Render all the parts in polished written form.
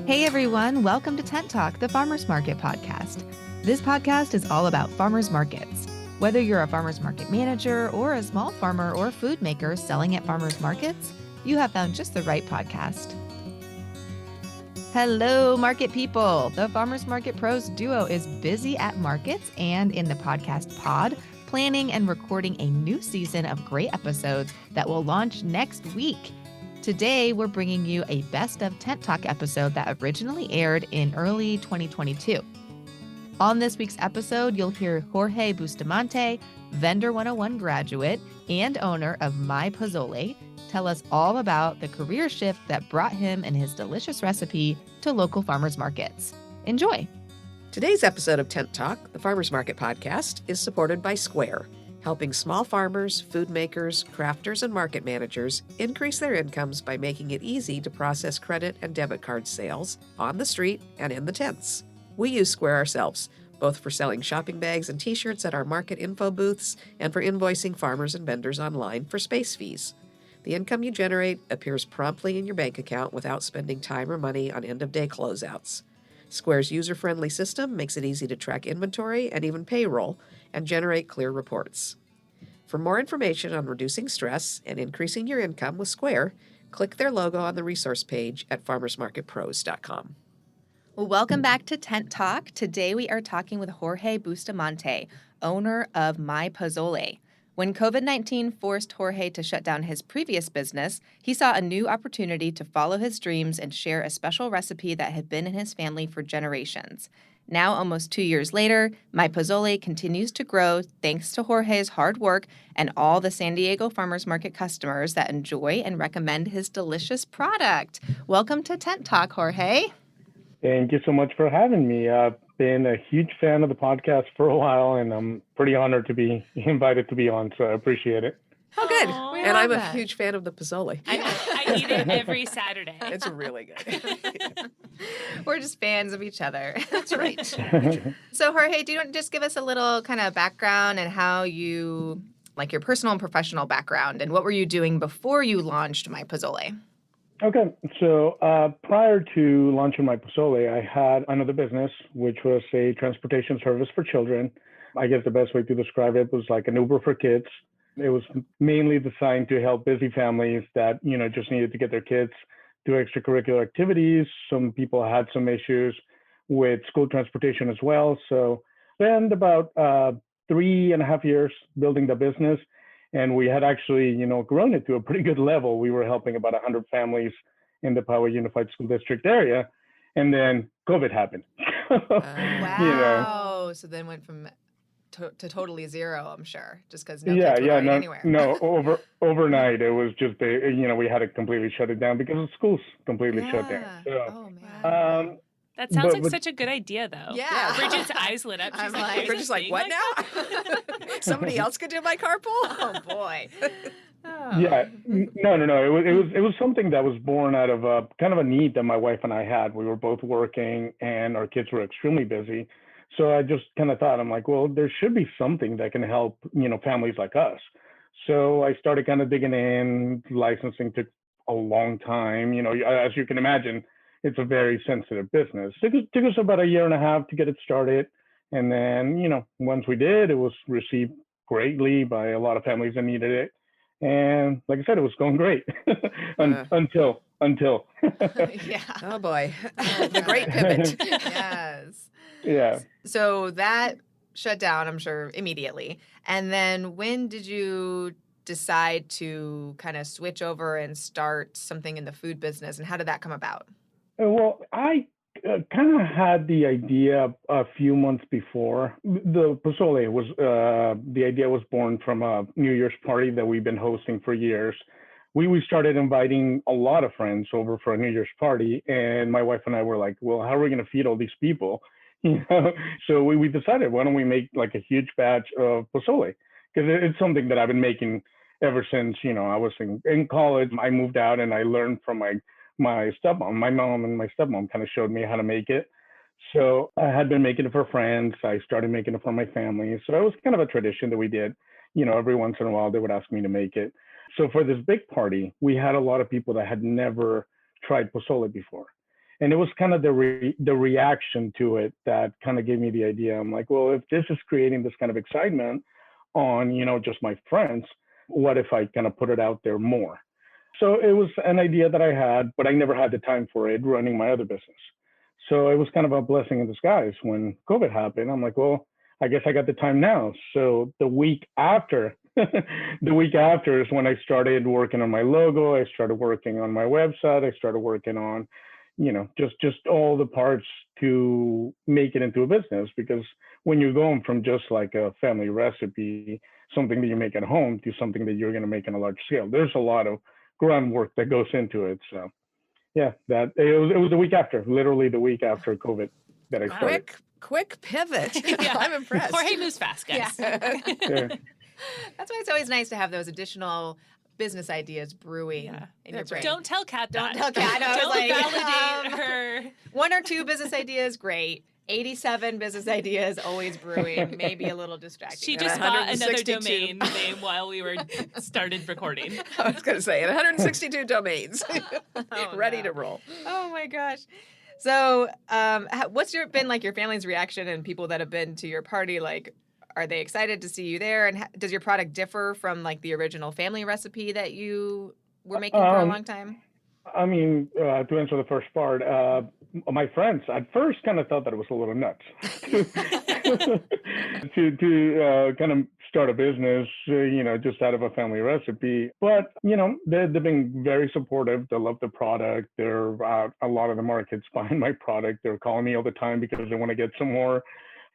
Hey everyone, welcome to Tent Talk, the Farmers Market podcast. This podcast is all about farmers markets. Whether you're a farmers market manager or a small farmer or food maker selling at farmers markets, you have found just the right podcast. Hello, market people. The Farmers Market Pros duo is busy at markets and in the podcast pod, planning and recording a new season of great episodes that will launch next week. Today, we're bringing you a Best of Tent Talk episode that originally aired in early 2022. On this week's episode, you'll hear Jorge Bustamante, Vendor 101 graduate and owner of My Pozole, tell us all about the career shift that brought him and his delicious recipe to local farmers markets. Enjoy. Today's episode of Tent Talk, the Farmers Market podcast, is supported by Square, helping small farmers, food makers, crafters, and market managers increase their incomes by making it easy to process credit and debit card sales on the street and in the tents. We use Square ourselves, both for selling shopping bags and t-shirts at our market info booths and for invoicing farmers and vendors online for space fees. The income you generate appears promptly in your bank account without spending time or money on end-of-day closeouts. Square's user-friendly system makes it easy to track inventory and even payroll and generate clear reports. For more information on reducing stress and increasing your income with Square, click their logo on the resource page at farmersmarketpros.com. Well, welcome back to Tent Talk. Today we are talking with Jorge Bustamante, owner of My Pozole. When COVID-19 forced Jorge to shut down his previous business, he saw a new opportunity to follow his dreams and share a special recipe that had been in his family for generations. Now, almost 2 years later, My Pozole continues to grow thanks to Jorge's hard work and all the San Diego Farmers Market customers that enjoy and recommend his delicious product. Welcome to Tent Talk, Jorge. Thank you so much for having me. I've been a huge fan of the podcast for a while, and I'm pretty honored to be invited to be on, so I appreciate it. Oh, good. Aww, And I'm a huge fan of the pozole. I eat it every Saturday. It's really good. We're just fans of each other. That's right. So, Jorge, do you want to just give us a little kind of background and how you, like your personal and professional background, and what were you doing before you launched My Pozole? Okay, so prior to launching My Pozole, I had another business, which was a transportation service for children. I guess the best way to describe it was like an Uber for kids. It was mainly designed to help busy families that, just needed to get their kids to extracurricular activities. Some people had some issues with school transportation as well. So spent about 3.5 years building the business. And we had actually, grown it to a pretty good level. We were helping about 100 families in the Poway Unified School District area. And then COVID happened. Wow. So then went from to totally zero, I'm sure, just because no kids were going anywhere. Overnight, it was just, we had to completely shut it down because the schools completely shut down. So, oh, man. That sounds like such a good idea, though. Yeah. Bridget's eyes lit up. She's like, Bridget's like, what now? Somebody else could do my carpool? Oh, boy. Oh. Yeah, no. It was something that was born out of a kind of a need that my wife and I had. We were both working, and our kids were extremely busy. So I just kind of thought, I'm like, well, there should be something that can help, families like us. So I started kind of digging in. Licensing took a long time. As you can imagine, it's a very sensitive business. It took us about 1.5 years to get it started. And then, once we did, it was received greatly by a lot of families that needed it. And like I said, it was going great until. Yeah. Oh, boy. The great pivot. Yes. Yeah. So that shut down, I'm sure, immediately. And then when did you decide to kind of switch over and start something in the food business? And how did that come about? Well, I kind of had the idea a few months before. The pozole was, the idea was born from a New Year's party that we've been hosting for years. We started inviting a lot of friends over for a New Year's party, and my wife and I were like, well, how are we going to feed all these people? So we decided, why don't we make like a huge batch of pozole? Because it's something that I've been making ever since, I was in college. I moved out and I learned from my stepmom. My mom and my stepmom kind of showed me how to make it. So I had been making it for friends. I started making it for my family. So it was kind of a tradition that we did. Every once in a while they would ask me to make it. So for this big party, we had a lot of people that had never tried pozole before. And it was kind of the reaction to it that kind of gave me the idea. I'm like, well, if this is creating this kind of excitement on, just my friends, what if I kind of put it out there more? So it was an idea that I had, but I never had the time for it running my other business. So it was kind of a blessing in disguise when COVID happened. I'm like, well, I guess I got the time now. So the week after, the week after is when I started working on my logo. I started working on my website. I started working on, just all the parts to make it into a business. Because when you're going from just like a family recipe, something that you make at home, to something that you're going to make on a large scale, there's a lot of groundwork that goes into it. So yeah, that it was the week after, literally the week after COVID that I started. Quick pivot. Yeah. I'm impressed. Jorge moves fast, guys. Yeah. Yeah. That's why it's always nice to have those additional business ideas brewing in your brain. Don't tell Kat that. Don't tell Kat. I was Don't validate her. 1 or 2 business ideas, great. 87 business ideas always brewing, maybe a little distracting. She just bought another 162. domain name while we were started recording. I was going to say, 162 domains ready to roll. Oh my gosh. So what's been like your family's reaction and people that have been to your party? Like, are they excited to see you there? And does your product differ from like the original family recipe that you were making for a long time? I mean, to answer the first part, my friends at first kind of thought that it was a little nuts to kind of start a business, just out of a family recipe. But, they've been very supportive. They love the product. They're a lot of the markets buying my product. They're calling me all the time because they want to get some more.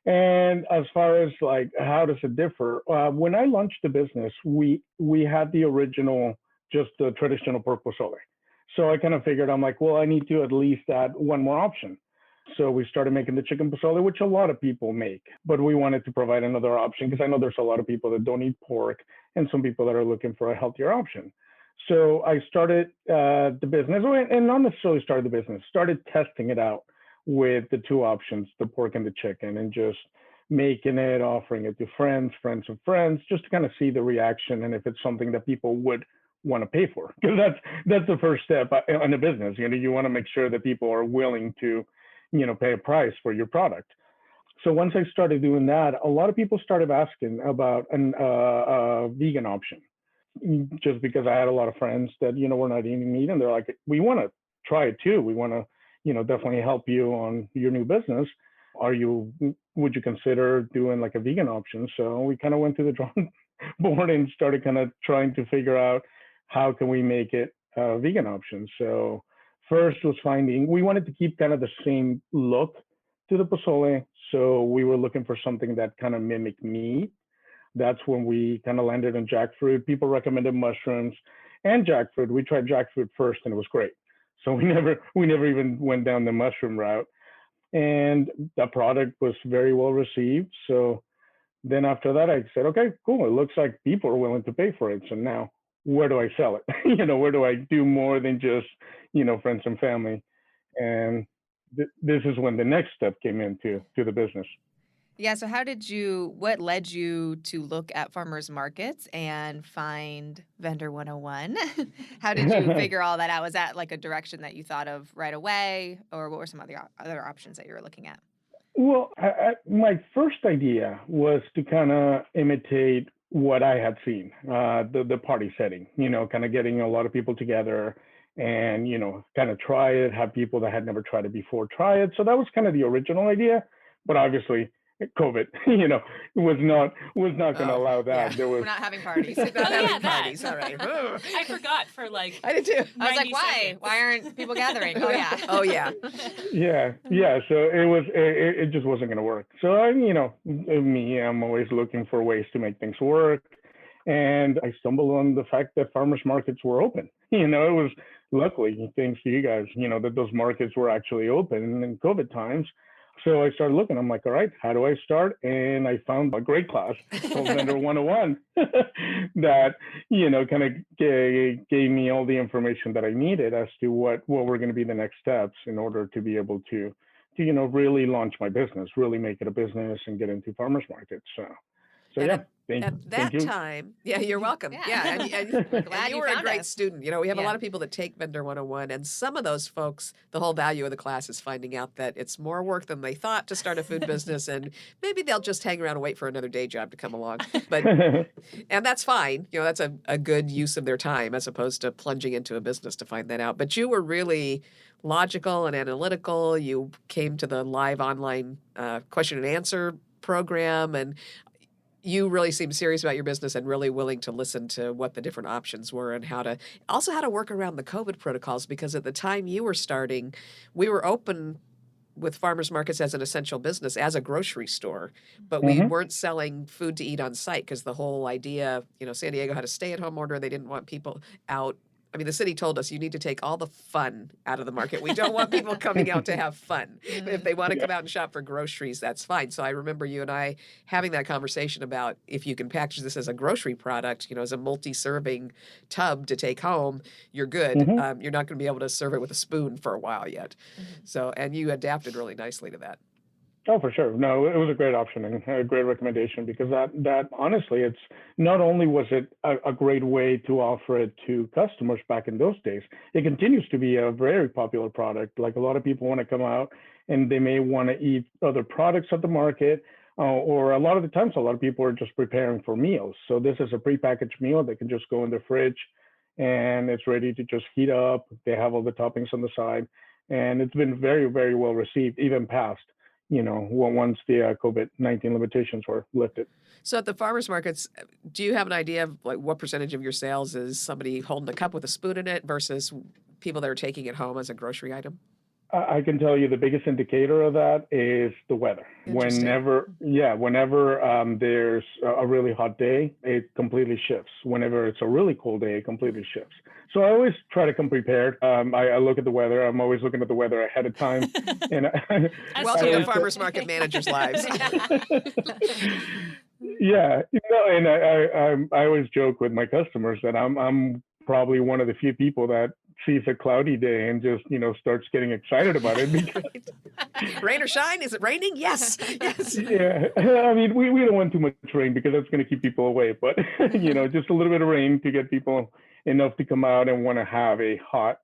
And as far as like, how does it differ? When I launched the business, we had the original, just the traditional pork pozole. So I kind of figured, I'm like, well, I need to at least add one more option. So we started making the chicken pozole, which a lot of people make, but we wanted to provide another option because I know there's a lot of people that don't eat pork and some people that are looking for a healthier option. So I started the business, and not necessarily started the business, started testing it out with the 2 options, the pork and the chicken, and just making it, offering it to friends of friends, just to kind of see the reaction and if it's something that people would want to pay for, because that's the first step in a business. You want to make sure that people are willing to, pay a price for your product. So once I started doing that, a lot of people started asking about a vegan option, just because I had a lot of friends that, were not eating meat, and they're like, we want to try it too. We want to, definitely help you on your new business. Would you consider doing like a vegan option? So we kind of went to the drawing board and started kind of trying to figure out how can we make it a vegan option. So first was we wanted to keep kind of the same look to the pozole. So we were looking for something that kind of mimicked meat. That's when we kind of landed on jackfruit. People recommended mushrooms and jackfruit. We tried jackfruit first and it was great. So we never even went down the mushroom route. And the product was very well received. So then after that, I said, okay, cool. It looks like people are willing to pay for it. So now, where do I sell it? Where do I do more than just, friends and family? And this is when the next step came into the business. Yeah. So what led you to look at farmers markets and find Vendor 101? How did you figure all that out? Was that like a direction that you thought of right away, or what were some other options that you were looking at? Well, my first idea was to kind of imitate what I had seen, the party setting, kind of getting a lot of people together and, kind of try it, have people that had never tried it before try it. So that was kind of the original idea, but obviously COVID, was not going to allow that. Yeah. There was We're not having parties. Parties, all right. I forgot for like. I did too. I was like, 90 why? seconds. Why aren't people gathering? Oh yeah. Oh yeah. Yeah. So it just wasn't going to work. So I'm always looking for ways to make things work. And I stumbled on the fact that farmers markets were open. It was luckily, thanks to you guys, that those markets were actually open in COVID times. So I started looking. I'm like, all right, how do I start? And I found a great class called Vendor 101 that, kind of gave me all the information that I needed as to what were going to be the next steps in order to be able to really launch my business, really make it a business and get into farmers markets. So yeah. At Thank that you. time, yeah, you're welcome. Yeah. Yeah, We're and glad you you were a found great us. student. We have a Yeah. lot of people that take Vendor 101, and some of those folks, the whole value of the class is finding out that it's more work than they thought to start a food business, and maybe they'll just hang around and wait for another day job to come along. But and that's fine. That's a good use of their time as opposed to plunging into a business to find that out. But you were really logical and analytical. You came to the live online question and answer program, and you really seemed serious about your business and really willing to listen to what the different options were and how to work around the COVID protocols, because at the time you were starting, we were open with farmers markets as an essential business, as a grocery store, but we Mhm. weren't selling food to eat on site because the whole idea, San Diego had a stay-at-home order. They didn't want people out. I mean, the city told us you need to take all the fun out of the market. We don't want people coming out to have fun. If they want to Yeah. come out and shop for groceries, that's fine. So I remember you and I having that conversation about if you can package this as a grocery product, as a multi-serving tub to take home, you're good. Mhm. You're not going to be able to serve it with a spoon for a while yet. So, and you adapted really nicely to that. Oh, for sure. No, it was a great option and a great recommendation, because that honestly, it's not only was it a great way to offer it to customers back in those days, it continues to be a very popular product. Like, a lot of people want to come out and they may want to eat other products at the market, or a lot of the times, a lot of people are just preparing for meals. So this is a prepackaged meal that can just go in the fridge and it's ready to just heat up. They have all the toppings on the side, and it's been very, very well received, even past once the COVID-19 limitations were lifted. So at the farmers markets, do you have an idea of like what percentage of your sales is somebody holding a cup with a spoon in it versus people that are taking it home as a grocery item? I can tell you the biggest indicator of that is the weather. Interesting. Whenever there's a really hot day, it completely shifts. Whenever it's a really cold day, it completely shifts. So I always try to come prepared. I look at the weather. I'm always looking at the weather ahead of time. And Welcome to farmers market managers' lives. Yeah, and I always joke with my customers that I'm probably one of the few people that sees a cloudy day and just starts getting excited about it. Because, rain or shine? Is it raining? Yes. Yes. Yeah, I mean, we don't want too much rain because that's going to keep people away. But just a little bit of rain to get people enough to come out and want to have a hot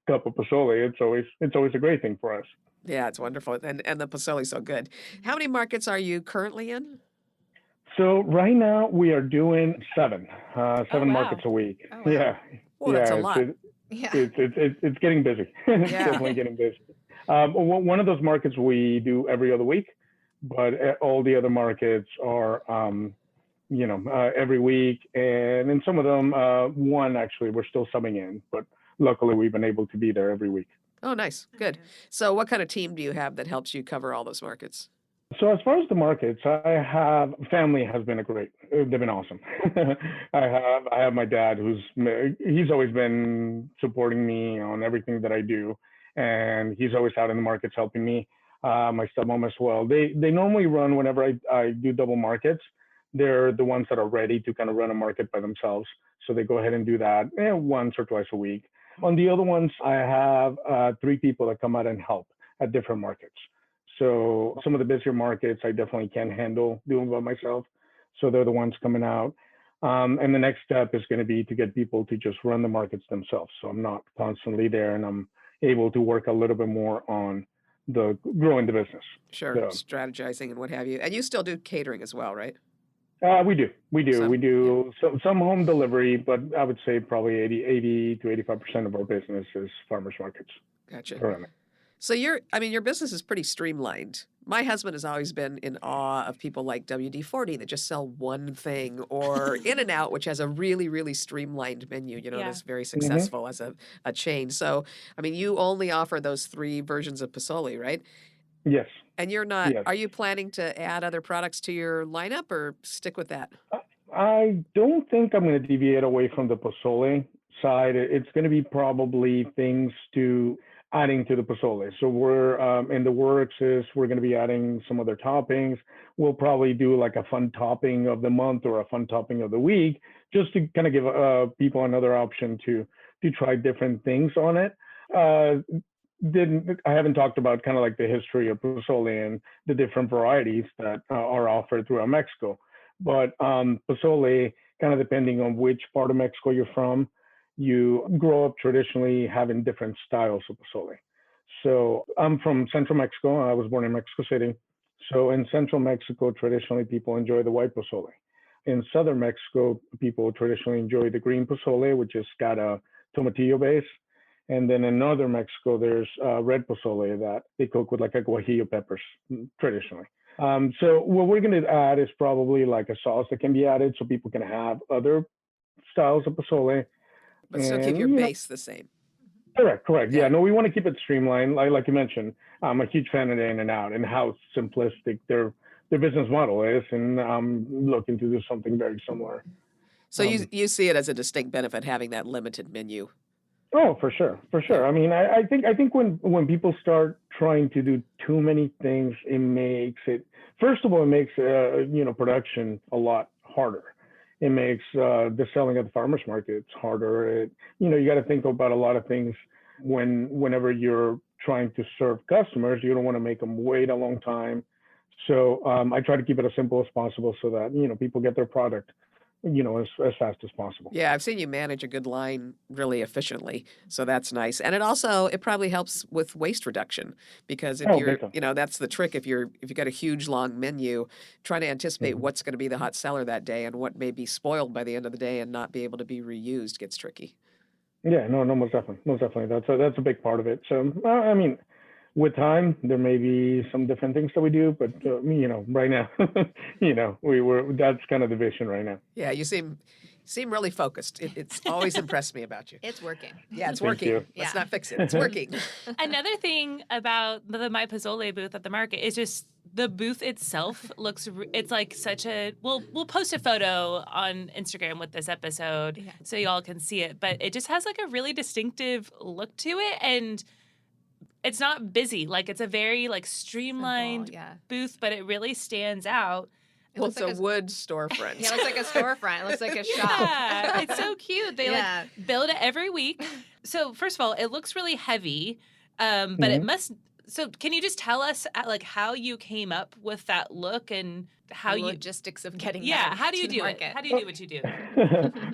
cup of pozole. It's always a great thing for us. Yeah, it's wonderful, and the pozole's so good. How many markets are you currently in? So right now we are doing seven wow. markets a week. Oh, wow. Yeah. Oh, that's a lot. Yeah. It's getting busy. It's definitely getting busy. One of those markets we do every other week, but all the other markets are every week, and in some of them, one actually we're still subbing in, but luckily we've been able to be there every week. Oh, nice. Good. So what kind of team do you have that helps you cover all those markets? So as far as the markets, family has been they've been awesome. I have my dad he's always been supporting me on everything that I do, and he's always out in the markets helping me. My stepmom as well. They normally run whenever I do double markets. They're the ones that are ready to kind of run a market by themselves. So they go ahead and do that once or twice a week. On the other ones, I have 3 people that come out and help at different markets. So some of the busier markets, I definitely can handle doing by myself. So they're the ones coming out. And the next step is going to be to get people to just run the markets themselves. So I'm not constantly there, and I'm able to work a little bit more on the growing the business. Sure, strategizing and what have you. And you still do catering as well, right? We do. Some home delivery, but I would say probably 80 to 85% of our business is farmers markets. Gotcha. Currently. So your business is pretty streamlined. My husband has always been in awe of people like WD-40 that just sell one thing, or In-N-Out, which has a really, really streamlined menu, and is very successful as a chain. So, you only offer those 3 versions of pozole, right? Yes. And you're not, Yes. Are you planning to add other products to your lineup or stick with that? I don't think I'm going to deviate away from the pozole side. It's going to be probably things to adding to the pozole. So we're in the works is we're going to be adding some other toppings. We'll probably do like a fun topping of the month or a fun topping of the week, just to kind of give people another option to try different things on it. I haven't talked about kind of like the history of pozole and the different varieties that are offered throughout Mexico. But pozole, kind of depending on which part of Mexico you're from, you grow up traditionally having different styles of pozole. So I'm from Central Mexico. I was born in Mexico City. So in Central Mexico, traditionally people enjoy the white pozole. In Southern Mexico, people traditionally enjoy the green pozole, which has got a tomatillo base. And then in Northern Mexico, there's red pozole that they cook with like a guajillo peppers traditionally. So what we're going to add is probably like a sauce that can be added so people can have other styles of pozole. But still keep your base the same. Correct. Yeah, no, we want to keep it streamlined. Like you mentioned, I'm a huge fan of the In-N-Out and how simplistic their business model is, and I'm looking to do something very similar. So you see it as a distinct benefit having that limited menu. Oh, for sure. I mean, I think when people start trying to do too many things, it makes it. First of all, it makes production a lot harder. It makes the selling at the farmers markets harder. You got to think about a lot of things whenever you're trying to serve customers. You don't want to make them wait a long time. So I try to keep it as simple as possible so that people get their product as fast as possible. Yeah, I've seen you manage a good line really efficiently, so that's nice. And it probably helps with waste reduction because if that's the trick. If you've got a huge long menu, trying to anticipate what's going to be the hot seller that day and what may be spoiled by the end of the day and not be able to be reused gets tricky. Yeah, no, most definitely. That's a big part of it. So, I mean, with time, there may be some different things that we do, but right now, that's kind of the vision right now. Yeah, you seem really focused. It's always impressed me about you. It's working. Yeah, it's Thank working. you. Let's not fix it. It's working. Another thing about the My Pozole booth at the market is just the booth itself it's like such a, we'll post a photo on Instagram with this episode so y'all can see it, but it just has like a really distinctive look to it, and it's not busy. Like it's a very like streamlined booth, but it really stands out. Well, it's a wood storefront. Yeah, it looks like a storefront. It looks like a shop. Yeah, it's so cute. They like build it every week. So first of all, it looks really heavy, but it must. So can you just tell us like how you came up with that look and how the logistics of getting how do you do market. it? How do you do what you do?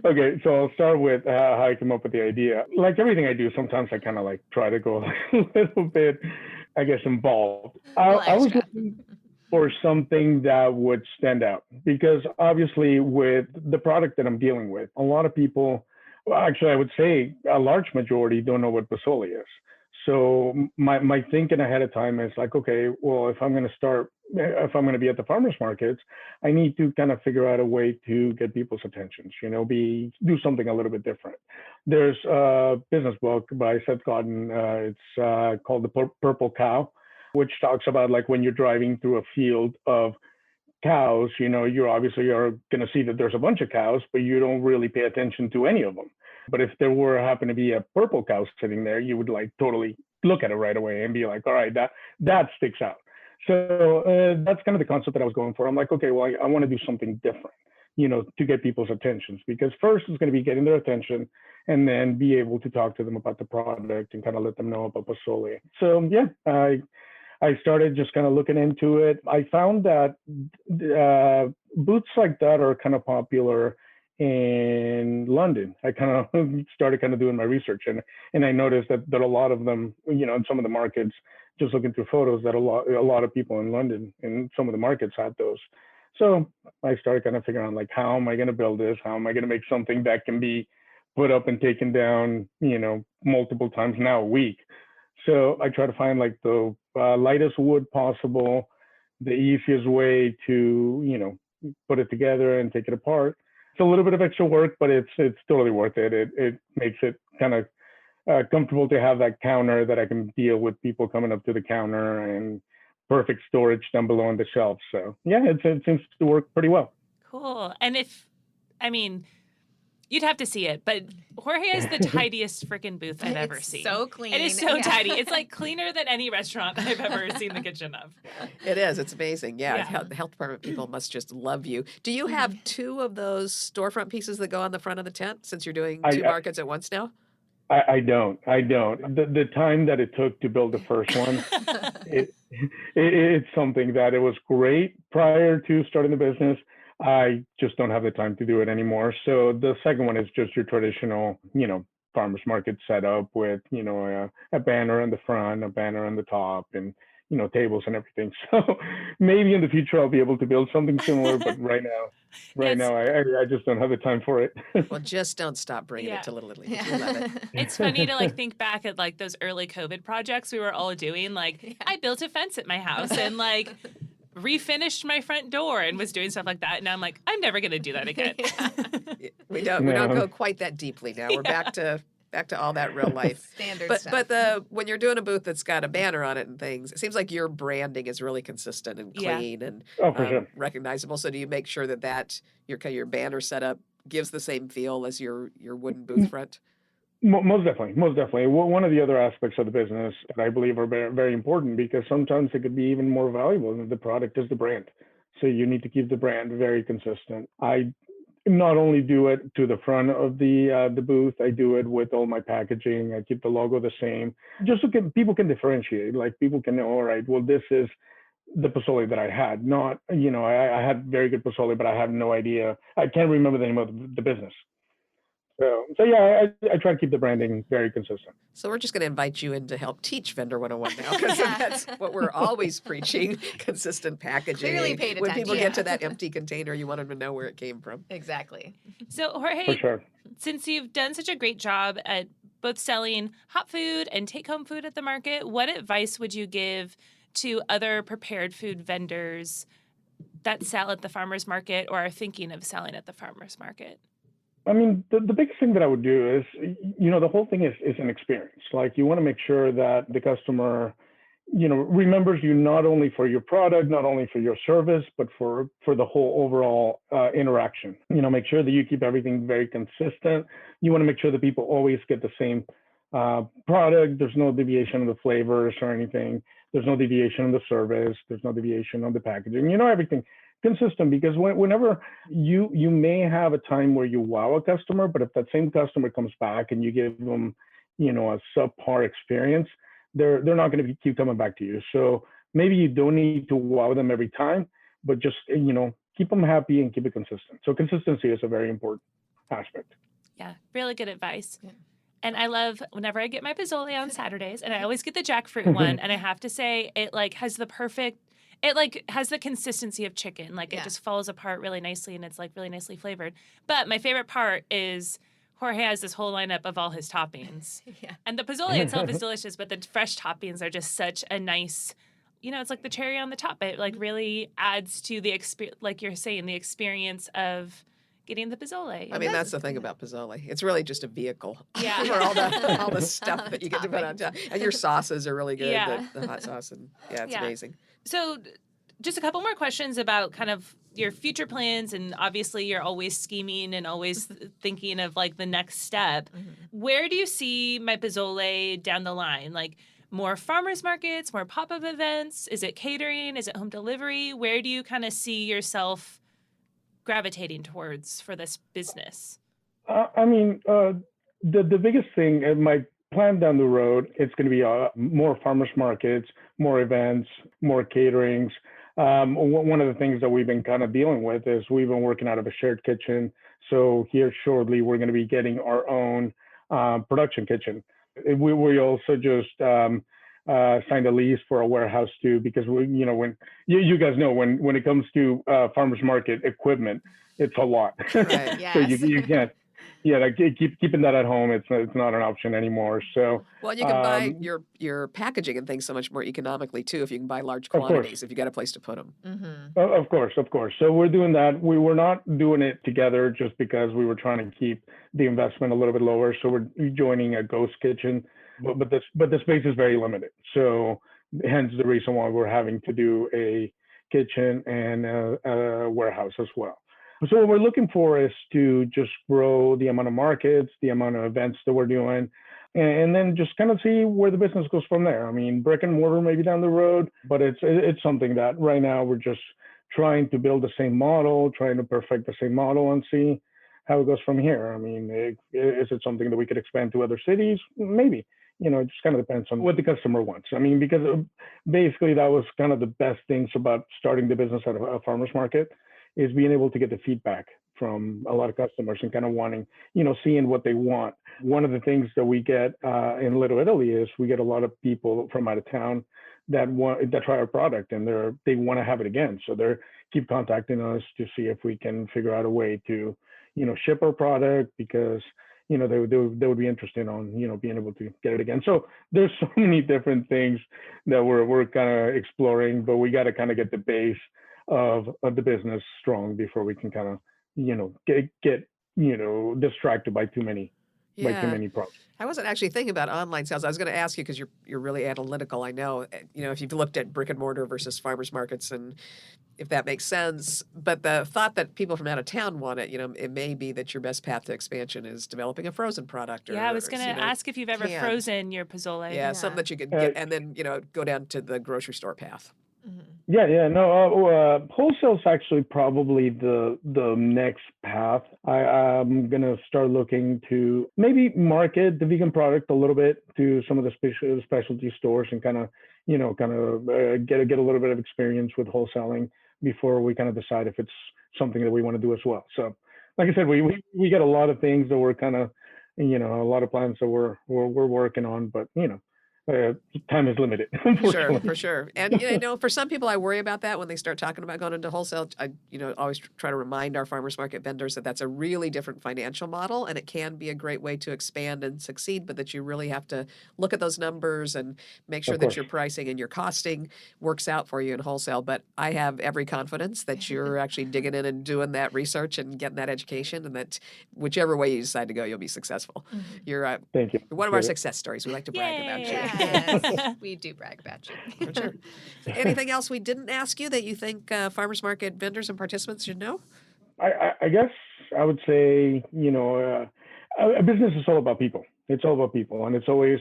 Okay, so I'll start with how I came up with the idea. Like everything I do, sometimes I kind of like try to go a little bit, I guess, involved. I was looking for something that would stand out because obviously with the product that I'm dealing with, a lot of people, actually I would say a large majority don't know what pozole is. So my thinking ahead of time is like, okay, well, if I'm going to be at the farmers markets, I need to kind of figure out a way to get people's attentions, do something a little bit different. There's a business book by Seth Godin. It's called The Purple Cow, which talks about like when you're driving through a field of cows, you're obviously going to see that there's a bunch of cows, but you don't really pay attention to any of them. But if there happen to be a purple cow sitting there, you would like totally look at it right away and be like, all right, that sticks out. So that's kind of the concept that I was going for. I'm like, okay, well, I want to do something different, to get people's attentions, because first it's going to be getting their attention and then be able to talk to them about the product and kind of let them know about pozole. So yeah, I started just kind of looking into it. I found that booths like that are kind of popular in London. I kind of started kind of doing my research, and I noticed that a lot of them, in some of the markets, just looking through photos, that a lot of people in London in some of the markets had those. So I started kind of figuring out like, how am I going to build this? How am I going to make something that can be put up and taken down, multiple times now a week? So I try to find like the lightest wood possible, the easiest way to, put it together and take it apart. It's a little bit of extra work, but it's totally worth it. It makes it kind of comfortable to have that counter that I can deal with people coming up to the counter, and perfect storage down below on the shelf. So yeah, it seems to work pretty well. Cool. And you'd have to see it, but Jorge has the tidiest freaking booth I've ever seen. So clean. It is so tidy. It's like cleaner than any restaurant I've ever seen the kitchen of. It is. It's amazing. Yeah. The health department people must just love you. Do you have two of those storefront pieces that go on the front of the tent since you're doing two markets at once now? I don't. The time that it took to build the first one, it's something that it was great prior to starting the business. I just don't have the time to do it anymore. So the second one is just your traditional, farmers market setup with, a banner in the front, a banner on the top, and, tables and everything. So maybe in the future I'll be able to build something similar, but right Yes. now I just don't have the time for it. Well, just don't stop bringing it to Little Italy. We love it. It's funny to like think back at like those early COVID projects we were all doing. Like I built a fence at my house and like refinished my front door and was doing stuff like that. And now I'm like, I'm never gonna do that again. We don't go quite that deeply now. We're back to all that real life. Standard stuff. But when you're doing a booth that's got a banner on it and things, it seems like your branding is really consistent and clean and Oh, for sure. recognizable. So do you make sure that your banner setup gives the same feel as your wooden booth front? Most definitely, most definitely. One of the other aspects of the business that I believe are very, very important, because sometimes it could be even more valuable than the product, is the brand. So you need to keep the brand very consistent. I not only do it to the front of the booth, I do it with all my packaging. I keep the logo the same, just so people can differentiate. Like people can know, all right, well, this is the pozole that I had. Not, I had very good pozole, but I have no idea. I can't remember the name of the business. So yeah, I try to keep the branding very consistent. So we're just going to invite you in to help teach Vendor 101 now, because that's what we're always preaching: consistent packaging. Clearly paid when people attention. get to that empty container, you want them to know where it came from. Exactly. So Jorge, For sure. since you've done such a great job at both selling hot food and take-home food at the market, what advice would you give to other prepared food vendors that sell at the farmers market or are thinking of selling at the farmers market? I mean, the biggest thing that I would do is, the whole thing is an experience. Like, you want to make sure that the customer, remembers you not only for your product, not only for your service, but for the whole overall interaction. Make sure that you keep everything very consistent. You want to make sure that people always get the same product. There's no deviation in the flavors or anything. There's no deviation in the service. There's no deviation on the packaging. Everything consistent, because whenever you may have a time where you wow a customer, but if that same customer comes back and you give them, a subpar experience, they're not going to keep coming back to you. So maybe you don't need to wow them every time, but just, keep them happy and keep it consistent. So consistency is a very important aspect. Yeah, really good advice. Yeah. And I love whenever I get my pozole on Saturdays, and I always get the jackfruit one, and I have to say it has the consistency of chicken. Like it just falls apart really nicely, and it's like really nicely flavored. But my favorite part is Jorge has this whole lineup of all his toppings. Yeah. And the pozole itself is delicious, but the fresh toppings are just such a nice, it's like the cherry on the top. It like really adds to the experience, like you're saying, the experience of getting the pozole. I mean, that's the thing about pozole. It's really just a vehicle Yeah. for all the stuff that you get to put on top. And your sauces are really good, Yeah. the hot sauce. And it's amazing. So just a couple more questions about kind of your future plans. And obviously you're always scheming and always thinking of like the next step. Mm-hmm. Where do you see My Pozole down the line? Like more farmers markets, more pop-up events? Is it catering? Is it home delivery? Where do you kind of see yourself gravitating towards for this business? The biggest thing, my plan down the road, it's going to be more farmers markets, more events, more caterings. One of the things that we've been kind of dealing with is we've been working out of a shared kitchen. So here shortly, we're going to be getting our own production kitchen. We also just signed a lease for a warehouse too, because when you guys know, when it comes to farmers market equipment, it's a lot. Right. Yes. So you can't. Yeah, like keeping that at home, it's not an option anymore. So well, you can buy your packaging and things so much more economically too if you can buy large quantities, if you got a place to put them. Mm-hmm. Of course. So we're doing that. We were not doing it together just because we were trying to keep the investment a little bit lower. So we're joining a ghost kitchen, but the space is very limited. So hence the reason why we're having to do a kitchen and a warehouse as well. So what we're looking for is to just grow the amount of markets, the amount of events that we're doing, and then just kind of see where the business goes from there. I mean, brick and mortar maybe down the road, but it's something that right now we're just trying to build the same model, trying to perfect the same model and see how it goes from here. I mean, is it something that we could expand to other cities? Maybe. It just kind of depends on what the customer wants. I mean, because basically that was kind of the best things about starting the business at a farmer's market, is being able to get the feedback from a lot of customers and kind of wanting, seeing what they want. One of the things that we get in Little Italy is we get a lot of people from out of town that try our product and they want to have it again. So they keep contacting us to see if we can figure out a way to, ship our product because, they would be interested on, being able to get it again. So there's so many different things that we're kind of exploring, but we got to kind of get the base of the business strong before we can kind of, get distracted by too many products. I wasn't actually thinking about online sales. I was going to ask you because you're really analytical. I know, if you've looked at brick and mortar versus farmers markets and if that makes sense. But the thought that people from out of town want it, it may be that your best path to expansion is developing a frozen product. I was going to ask if you've ever frozen your pozole. Yeah, something that you could get and then, go down to the grocery store path. Mm-hmm. Wholesale is actually probably the next path. I'm gonna start looking to maybe market the vegan product a little bit to some of the specialty stores and kind of get a little bit of experience with wholesaling before we kind of decide if it's something that we want to do as well. So, like I said, we get a lot of things that we're kind of a lot of plans that we're working on, but time is limited. For sure. And for some people, I worry about that when they start talking about going into wholesale. I always try to remind our farmers market vendors that that's a really different financial model, and it can be a great way to expand and succeed, but that you really have to look at those numbers and make sure that your pricing and your costing works out for you in wholesale. But I have every confidence that you're actually digging in and doing that research and getting that education, and that whichever way you decide to go, you'll be successful. Mm-hmm. You're Thank you. One of our success stories. We like to brag about you. Yes, we do brag about you. For sure. Anything else we didn't ask you that you think farmers market vendors and participants should know? I guess I would say, a business is all about people. It's all about people. And it's always,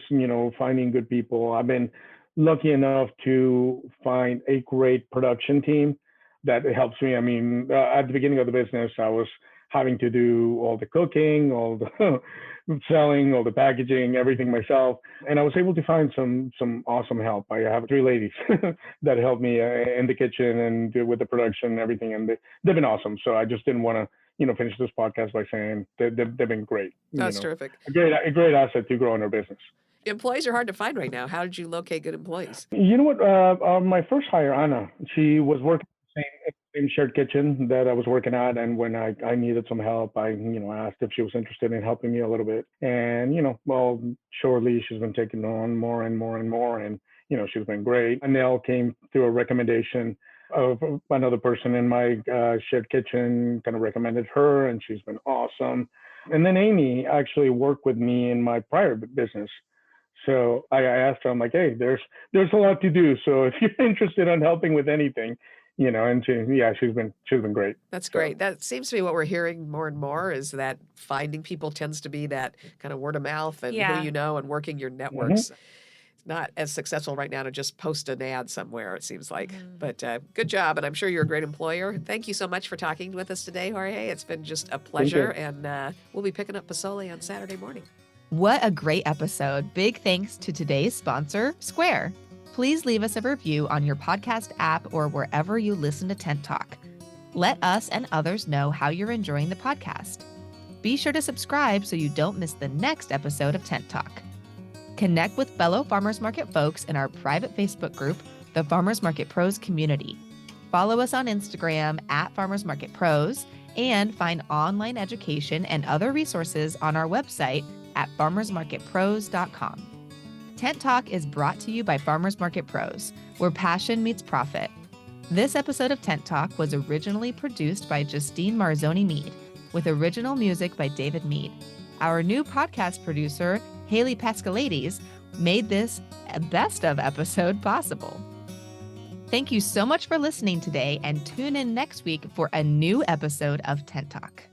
finding good people. I've been lucky enough to find a great production team that helps me. I mean, at the beginning of the business, I was having to do all the cooking, all the selling, all the packaging, everything myself. And I was able to find some awesome help. I have 3 ladies that help me in the kitchen and with the production and everything. And they've been awesome. So I just didn't want to, finish this podcast by saying they've been great. That's terrific. A great asset to grow in our business. Employees are hard to find right now. How did you locate good employees? You know what? My first hire, Anna, she was working in the same shared kitchen that I was working at. And when I needed some help, I, asked if she was interested in helping me a little bit. And, shortly she's been taking on more and more and more. And, she's been great. Anel came through a recommendation of another person in my shared kitchen, kind of recommended her, and she's been awesome. And then Amy actually worked with me in my prior business. So I asked her, I'm like, hey, there's a lot to do. So if you're interested in helping with anything, and she's been great. That's great. That seems to be what we're hearing more and more, is that finding people tends to be that kind of word of mouth and who you know and working your networks. Mm-hmm. It's not as successful right now to just post an ad somewhere, it seems like. Mm-hmm. But good job, and I'm sure you're a great employer. Thank you so much for talking with us today, Jorge. It's been just a pleasure, and we'll be picking up pozole on Saturday morning. What a great episode. Big thanks to today's sponsor, Square. Please leave us a review on your podcast app or wherever you listen to Tent Talk. Let us and others know how you're enjoying the podcast. Be sure to subscribe so you don't miss the next episode of Tent Talk. Connect with fellow farmers market folks in our private Facebook group, the Farmers Market Pros Community. Follow us on Instagram at Farmers Market Pros, and find online education and other resources on our website at farmersmarketpros.com. Tent Talk is brought to you by Farmers Market Pros, where passion meets profit. This episode of Tent Talk was originally produced by Justine Marzoni Mead, with original music by David Mead. Our new podcast producer, Haley Pascalades, made this best of episode possible. Thank you so much for listening today, and tune in next week for a new episode of Tent Talk.